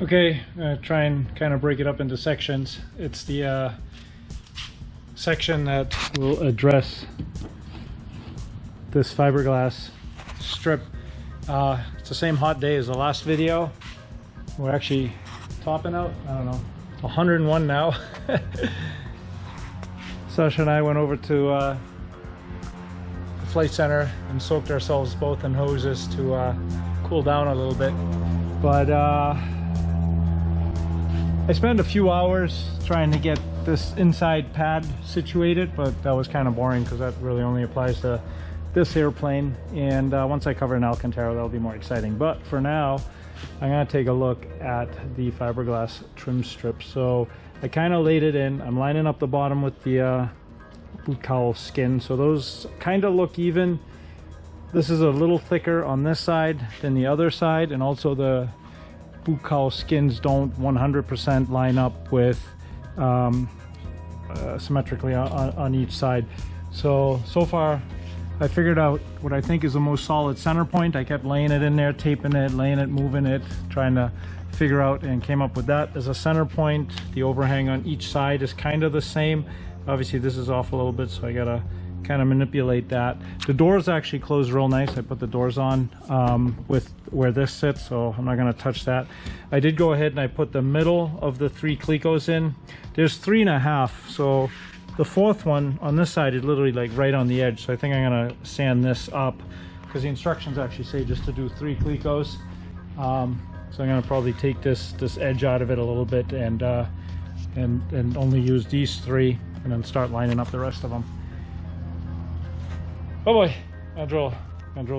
Okay, try and kind of break it up into sections. It's the section that will address this fiberglass strip. It's the same hot day as the last video. We're actually topping out, I don't know, 101 now. Sasha and I went over to the flight center and soaked ourselves both in hoses to cool down a little bit. But I spent a few hours trying to get this inside pad situated, but that was kind of boring because that really only applies to this airplane. And once I cover an Alcantara, that'll be more exciting. But for now, I'm gonna take a look at the fiberglass trim strip. So I kind of laid it in. I'm lining up the bottom with the boot cowl skin, so those kind of look even. This is a little thicker on this side than the other side, and also the boot cowl skins don't 100% line up with symmetrically on each side. So far I figured out what I think is the most solid center point. I kept laying it in there, taping it, laying it, moving it, trying to figure out, and came up with that as a center point. The overhang on each side is kind of the same. Obviously this is off a little bit, so I gotta kind of manipulate that. The doors actually close real nice. I put the doors on with where this sits, so I'm not going to touch that. I did go ahead and I put the middle of the 3 clecos in. There's 3.5, so the 4th one on this side is literally like right on the edge, so I think I'm going to sand this up because the instructions actually say just to do 3 clecos. So I'm going to probably take this edge out of it a little bit and only use these 3 and then start lining up the rest of them. Oh boy, I'll drill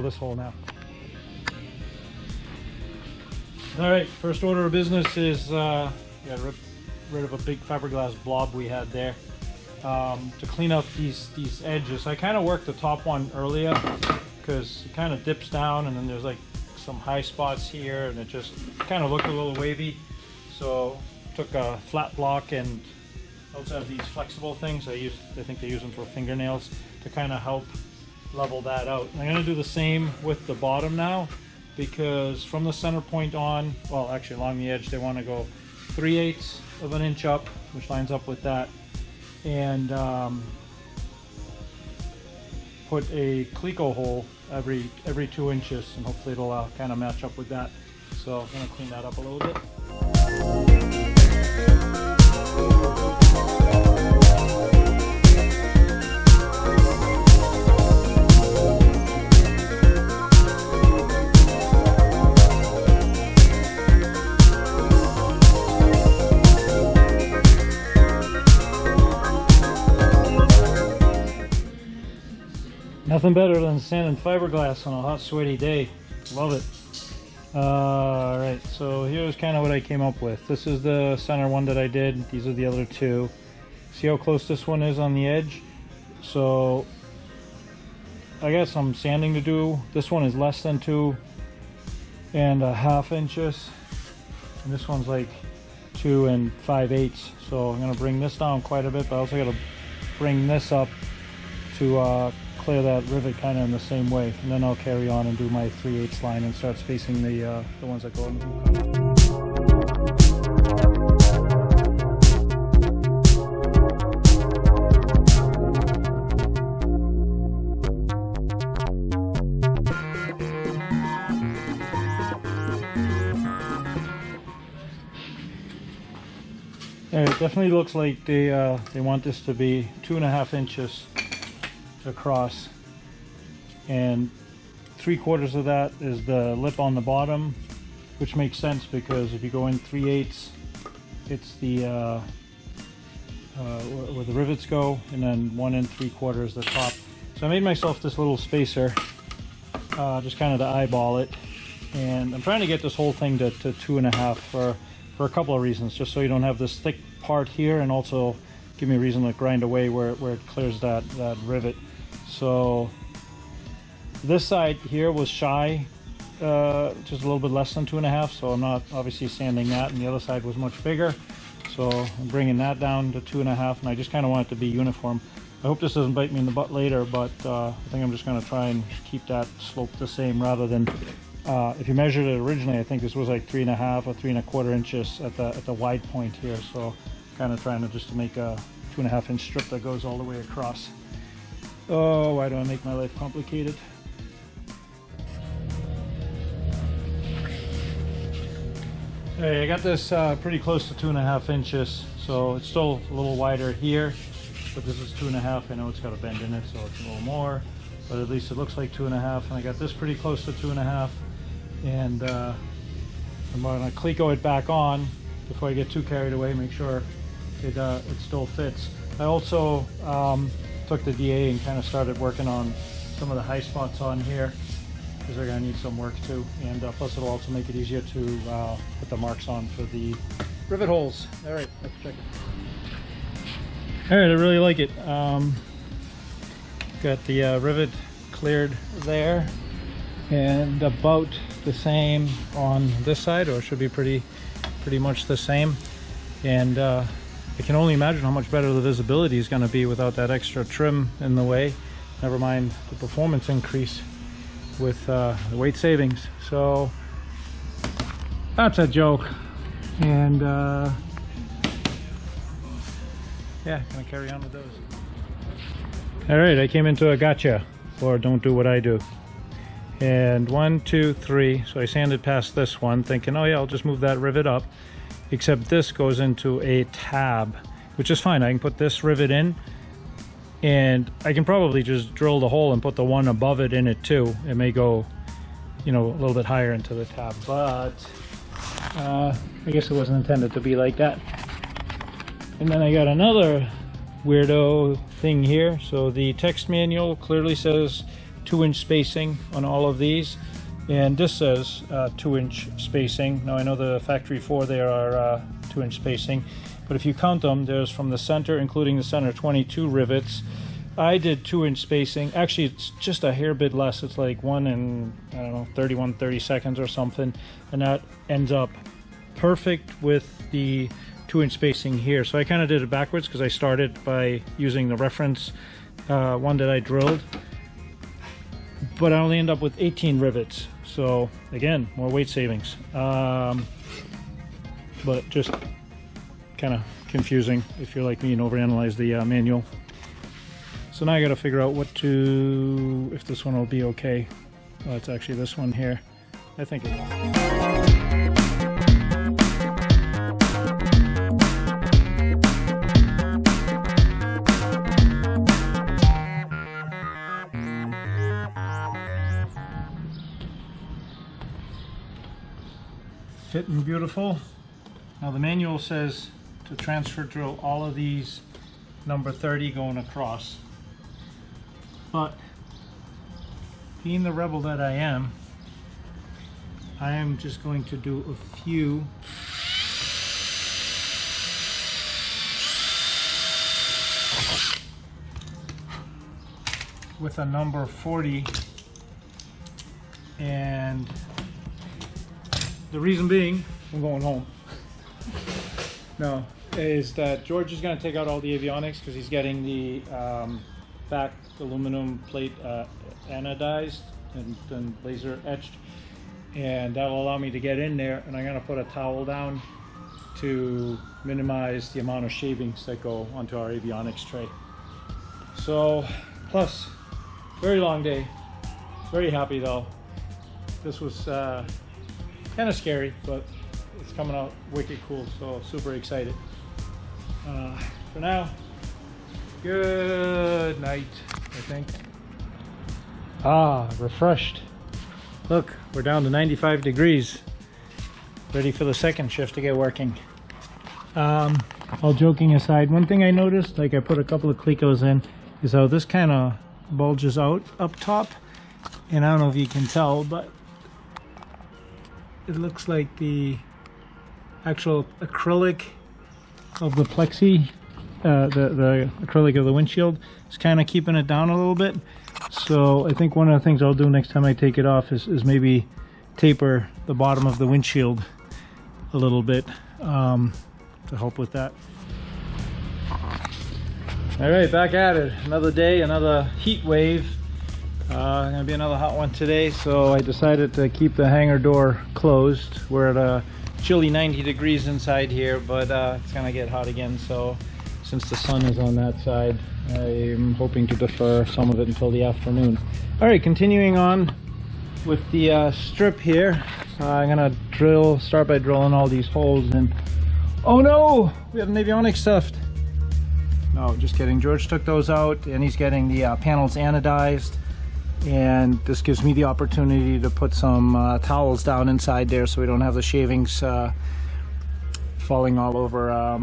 this hole now. All right, first order of business is get rid of a big fiberglass blob we had there to clean up these edges. I kind of worked the top one earlier because it kind of dips down, and then there's like some high spots here, and it just kind of looked a little wavy. So took a flat block, and also have these flexible things. I think they use them for fingernails to kind of help level that out. I'm going to do the same with the bottom now, because from the center point on, well actually along the edge, they want to go 3/8 of an inch up, which lines up with that, and put a cleco hole every 2 inches, and hopefully it'll kind of match up with that. So I'm going to clean that up a little bit. Nothing better than sanding fiberglass on a hot, sweaty day. Love it. Alright, so here's kind of what I came up with. This is the center one that I did. These are the other 2. See how close this one is on the edge? So I got some sanding to do. This one is less than 2.5 inches. And this one's like 2 5/8. So I'm going to bring this down quite a bit, but I also got to bring this up to clear that rivet kind of in the same way, and then I'll carry on and do my 3/8 line and start spacing the ones that go in the boot cowl. It definitely looks like they want this to be 2.5 inches across, and 3/4 of that is the lip on the bottom, which makes sense because if you go in 3/8, it's the where the rivets go, and then 1 3/4 the top. So I made myself this little spacer just kind of to eyeball it, and I'm trying to get this whole thing to 2.5 for a couple of reasons, just so you don't have this thick part here, and also give me a reason to grind away where it clears that rivet. So this side here was shy, just a little bit less than 2.5, so I'm not obviously sanding that, and the other side was much bigger, so I'm bringing that down to 2.5, and I just kind of want it to be uniform. I hope this doesn't bite me in the butt later, but I think I'm just going to try and keep that slope the same rather than if you measured it originally, I think this was like 3.5 or 3.25 inches at the wide point here. So kind of trying to just to make a 2.5 inch strip that goes all the way across. Oh, why do I make my life complicated? Hey, I got this pretty close to 2.5 inches, so it's still a little wider here, but this is 2.5. I know it's got a bend in it, so it's a little more, but at least it looks like 2.5. And I got this pretty close to 2.5, and I'm gonna cleco it back on before I get too carried away. Make sure it still fits. I also took the DA and kind of started working on some of the high spots on here, because they're going to need some work too, and plus it'll also make it easier to put the marks on for the rivet holes. All right, let's check it. All right, I really like it. Got the rivet cleared there, and about the same on this side, or it should be pretty much the same. And I can only imagine how much better the visibility is going to be without that extra trim in the way. Never mind the performance increase with the weight savings. So that's a joke. And yeah, gonna carry on with those. All right, I came into a gotcha, or don't do what I do. And 1, 2, 3. So I sanded past this one, thinking, oh yeah, I'll just move that rivet up. Except this goes into a tab, which is fine. I can put this rivet in, and I can probably just drill the hole and put the one above it in it too. It may go, you know, a little bit higher into the tab, but I guess it wasn't intended to be like that. And then I got another weirdo thing here. So the text manual clearly says 2-inch spacing on all of these, and this says 2-inch spacing. Now I know the factory 4 there are 2-inch spacing, but if you count them, there's from the center, including the center, 22 rivets. I did 2-inch spacing. Actually, it's just a hair bit less. It's like 1 in, I don't know, 30 seconds or something, and that ends up perfect with the 2-inch spacing here. So I kind of did it backwards, because I started by using the reference one that I drilled, but I only end up with 18 rivets. So again, more weight savings, but just kind of confusing if you're like me and overanalyze the manual. So now I got to figure out if this one will be okay. Well, it's actually this one here. I think it will. Fitting beautiful. Now the manual says to transfer drill all of these number 30 going across, but being the rebel that I am just going to do a few with a number 40, and the reason being, I'm going home. No, is that George is going to take out all the avionics, because he's getting the back aluminum plate anodized and then laser etched, and that will allow me to get in there, and I'm going to put a towel down to minimize the amount of shavings that go onto our avionics tray. So, plus, very long day. Very happy though. This was kind of scary, but it's coming out wicked cool, so super excited. For now, good night, I think. Refreshed. Look, we're down to 95 degrees. Ready for the second shift to get working. All joking aside, one thing I noticed, like I put a couple of clecos in, is how this kind of bulges out up top. And I don't know if you can tell, but it looks like the actual acrylic of the plexi, the acrylic of the windshield is kind of keeping it down a little bit. So I think one of the things I'll do next time I take it off is maybe taper the bottom of the windshield a little bit to help with that. All right, back at it. Another day, another heat wave. Gonna be another hot one today, so I decided to keep the hangar door closed. We're at a chilly 90 degrees inside here, but it's gonna get hot again, so since the sun is on that side, I'm hoping to defer some of it until the afternoon. Alright, continuing on with the strip here. I'm gonna start by drilling all these holes, and oh no! We have avionics stuffed. No, just kidding. George took those out and he's getting the panels anodized, and this gives me the opportunity to put some towels down inside there so we don't have the shavings falling all over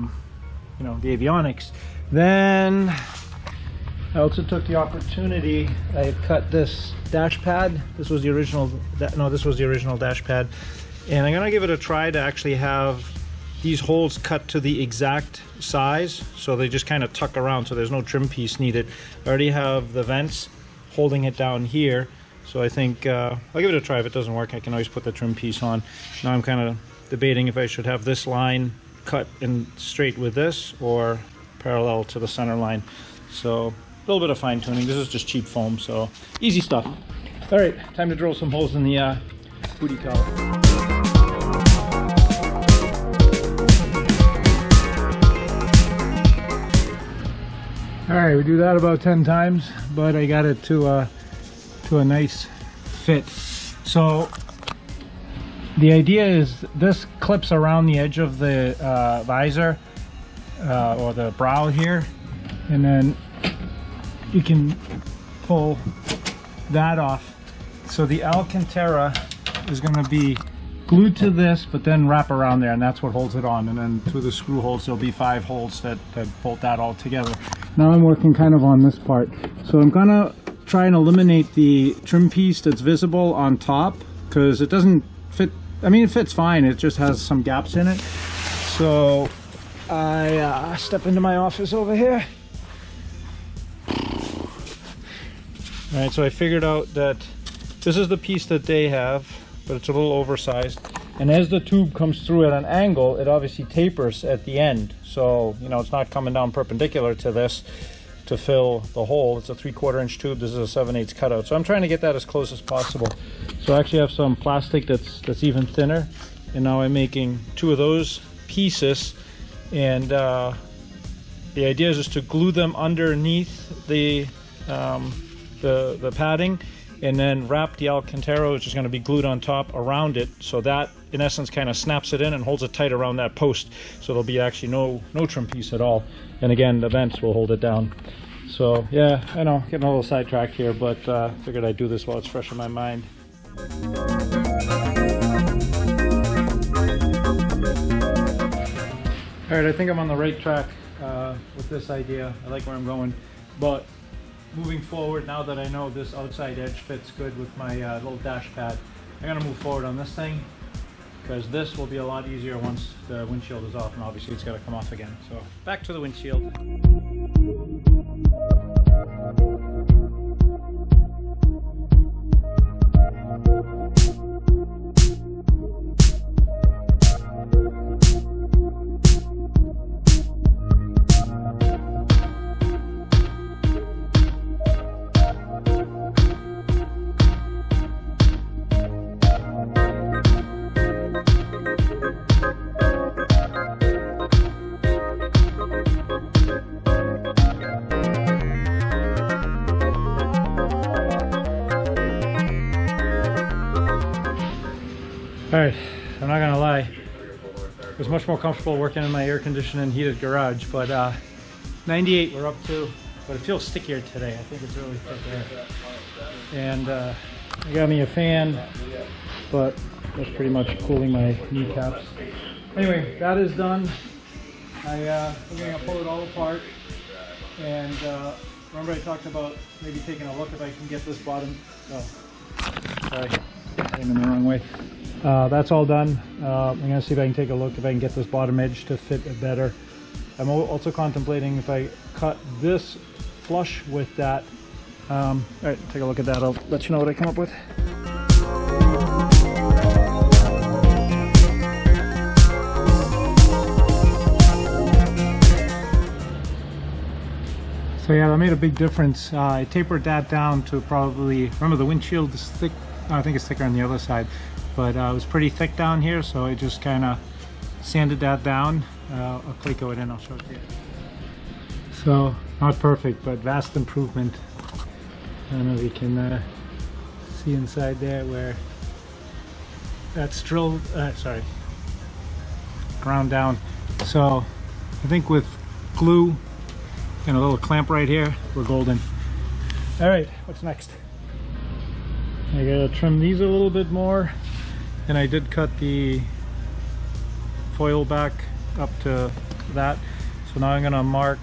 you know, the avionics. Then I also took the opportunity, I cut this dash pad. This was the original, this was the original dash pad, and I'm gonna give it a try to actually have these holes cut to the exact size, so they just kind of tuck around, so there's no trim piece needed. I already have the vents holding it down here, so I think I'll give it a try. If it doesn't work, I can always put the trim piece on. Now I'm kind of debating if I should have this line cut in straight with this or parallel to the center line. So a little bit of fine tuning. This is just cheap foam, so easy stuff. All right, time to drill some holes in the booty collar. All right, we do that about 10 times, but I got it to a nice fit. So the idea is this clips around the edge of the visor or the brow here, and then you can pull that off. So the Alcantara is going to be glued to this, but then wrap around there, and that's what holds it on. And then through the screw holes, there'll be 5 holes that bolt that all together. Now I'm working kind of on this part, so I'm gonna try and eliminate the trim piece that's visible on top, because it doesn't fit. I mean, it fits fine, it just has some gaps in it. So I step into my office over here. All right, so I figured out that this is the piece that they have, but it's a little oversized, and as the tube comes through at an angle, it obviously tapers at the end, so you know it's not coming down perpendicular to this to fill the hole. It's a 3/4 inch tube. This is a 7/8 cutout, so I'm trying to get that as close as possible. So I actually have some plastic that's even thinner, and now I'm making 2 of those pieces, and the idea is just to glue them underneath the padding, and then wrap the Alcantara, which is going to be glued on top, around it, so that in essence kind of snaps it in and holds it tight around that post, so there'll be actually no trim piece at all. And again, the vents will hold it down. So yeah, I know, getting a little sidetracked here, but figured I'd do this while it's fresh in my mind. All right, I think I'm on the right track with this idea. I like where I'm going, but moving forward, now that I know this outside edge fits good with my little dash pad, I'm gonna move forward on this thing, because this will be a lot easier once the windshield is off, and obviously it's got to come off again. So back to the windshield. Alright, I'm not gonna lie, it was much more comfortable working in my air conditioned and heated garage, but 98 we're up to, but it feels stickier today. I think it's really thick there. And I got me a fan, but that's pretty much cooling my kneecaps. Anyway, that is done. I'm gonna pull it all apart, and remember I talked about maybe taking a look if I can get this bottom, sorry, came in the wrong way. That's all done. I'm going to see if I can take a look if I can get this bottom edge to fit it better. I'm also contemplating if I cut this flush with that. All right, take a look at that. I'll let you know what I come up with. So yeah, that made a big difference. I tapered that down to probably, remember the windshield is thick, I think it's thicker on the other side, but it was pretty thick down here, so I just kind of sanded that down. I'll cleco it in, I'll show it to you. So, not perfect, but vast improvement. I don't know if you can see inside there where that's drilled, ground down. So I think with glue and a little clamp right here, we're golden. All right, what's next? I gotta trim these a little bit more, and I did cut the foil back up to that. So now I'm gonna mark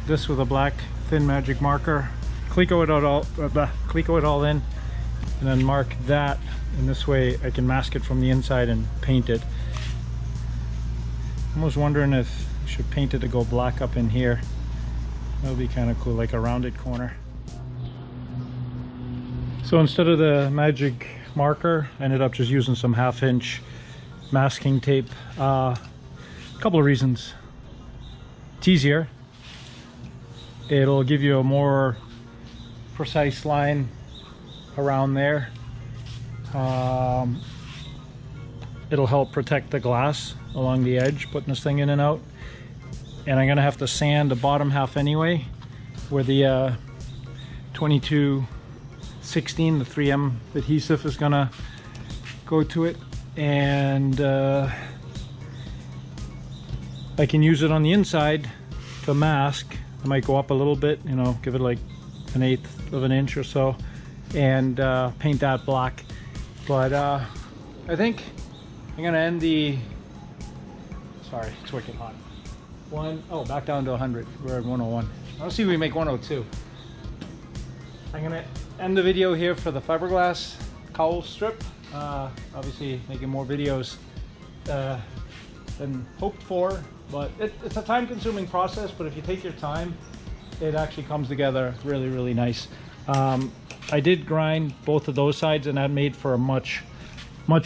this with a black thin magic marker, cleco it all in, and then mark that, and this way I can mask it from the inside and paint it. I was wondering if I should paint it to go black up in here. That would be kind of cool, like a rounded corner. So instead of the magic marker, I ended up just using some 1/2 inch masking tape. A couple of reasons. It's easier. It'll give you a more precise line around there. It'll help protect the glass along the edge, putting this thing in and out. And I'm gonna have to sand the bottom half anyway, where the 2216, the 3M adhesive is gonna go to it. And I can use it on the inside to mask. I might go up a little bit, you know, give it like 1/8 of an inch or so, and paint that black. But I think I'm gonna end the, sorry, it's wicked hot. Back down to 100. We're at 101. Let's see if we make 102. I'm gonna end the video here for the fiberglass cowl strip. Obviously making more videos than hoped for, but it's a time-consuming process, but if you take your time, it actually comes together really, really nice. I did grind both of those sides, and that made for a much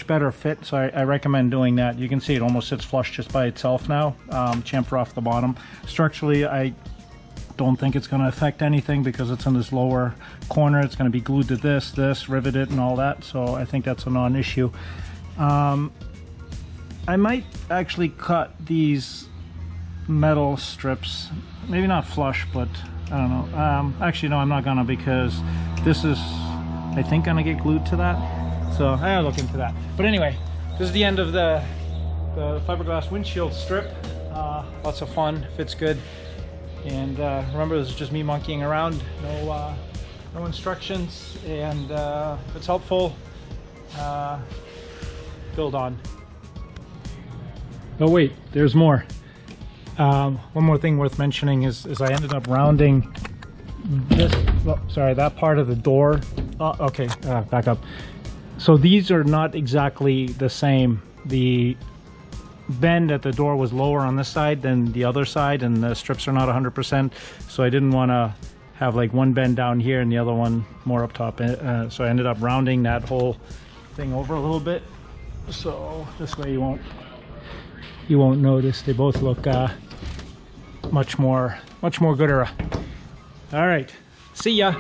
better fit, so I recommend doing that. You can see it almost sits flush just by itself now, chamfer off the bottom. Structurally, I don't think it's going to affect anything because it's in this lower corner. It's going to be glued to this, riveted and all that, so I think that's a non-issue. I might actually cut these metal strips, maybe not flush, but I don't know. Actually, no, I'm not gonna, because this is, I think, gonna get glued to that. So I gotta look into that. But anyway, this is the end of the fiberglass windshield strip. Lots of fun, fits good. And remember, this is just me monkeying around. No instructions, and if it's helpful, build on. Oh wait, there's more. One more thing worth mentioning is I ended up rounding this, that part of the door. Okay, back up. So these are not exactly the same. The bend at the door was lower on this side than the other side, and the strips are not 100%. So I didn't want to have like one bend down here and the other one more up top. So I ended up rounding that whole thing over a little bit. So this way you won't notice. They both look much more gooder. All right, see ya.